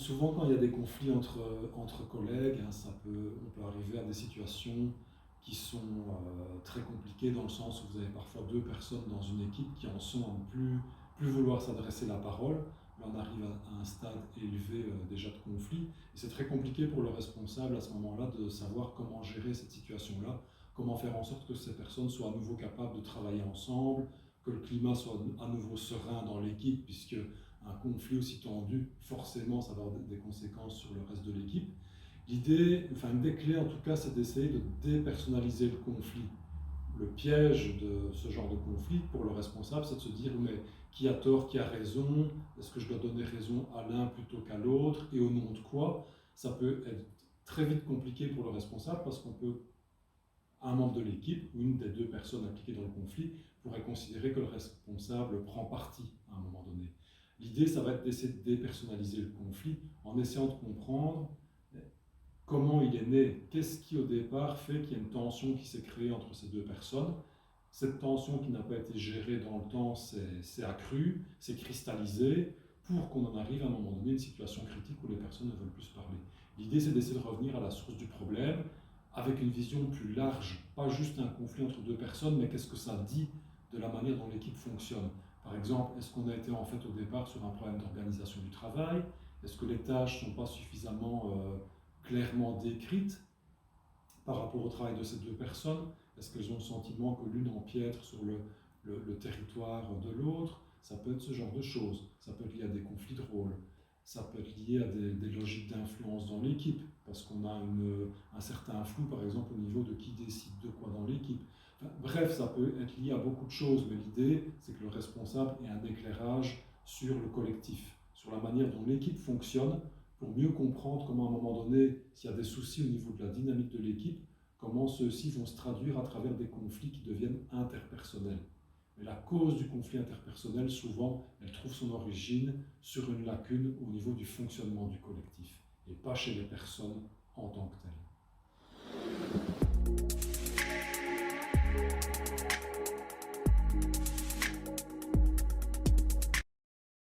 souvent quand il y a des conflits entre collègues, hein, on peut arriver à des situations qui sont très compliquées dans le sens où vous avez parfois deux personnes dans une équipe qui en sont à ne plus vouloir s'adresser la parole. Là, on arrive à un stade élevé déjà de conflit. Et c'est très compliqué pour le responsable à ce moment-là de savoir comment gérer cette situation-là, comment faire en sorte que ces personnes soient à nouveau capables de travailler ensemble, que le climat soit à nouveau serein dans l'équipe, puisque un conflit aussi tendu, forcément, ça va avoir des conséquences sur le reste de l'équipe. L'idée, enfin une des clés en tout cas, c'est d'essayer de dépersonnaliser le conflit. Le piège de ce genre de conflit pour le responsable, c'est de se dire mais qui a tort, qui a raison, est-ce que je dois donner raison à l'un plutôt qu'à l'autre et au nom de quoi? Ça peut être très vite compliqué pour le responsable parce qu'on peut, un membre de l'équipe ou une des deux personnes impliquées dans le conflit pourrait considérer que le responsable prend parti à un moment donné. L'idée, ça va être d'essayer de dépersonnaliser le conflit en essayant de comprendre comment il est né, qu'est-ce qui au départ fait qu'il y a une tension qui s'est créée entre ces deux personnes. Cette tension qui n'a pas été gérée dans le temps s'est accrue, s'est cristallisée pour qu'on en arrive à un moment donné à une situation critique où les personnes ne veulent plus se parler. L'idée, c'est d'essayer de revenir à la source du problème avec une vision plus large, pas juste un conflit entre deux personnes, mais qu'est-ce que ça dit de la manière dont l'équipe fonctionne. Par exemple, est-ce qu'on a été en fait au départ sur un problème d'organisation du travail? Est-ce que les tâches ne sont pas suffisamment clairement décrites par rapport au travail de ces deux personnes? Est-ce qu'elles ont le sentiment que l'une empiètre sur le territoire de l'autre? Ça peut être ce genre de choses. Ça peut être lié à des conflits de rôle. Ça peut être lié à des logiques d'influence dans l'équipe, parce qu'on a un certain flou, par exemple, au niveau de qui décide de quoi dans l'équipe. Enfin, bref, ça peut être lié à beaucoup de choses, mais l'idée, c'est que le responsable ait un éclairage sur le collectif, sur la manière dont l'équipe fonctionne, pour mieux comprendre comment, à un moment donné, s'il y a des soucis au niveau de la dynamique de l'équipe, comment ceux-ci vont se traduire à travers des conflits qui deviennent interpersonnels. Mais la cause du conflit interpersonnel, souvent, elle trouve son origine sur une lacune au niveau du fonctionnement du collectif, et pas chez les personnes en tant que telles.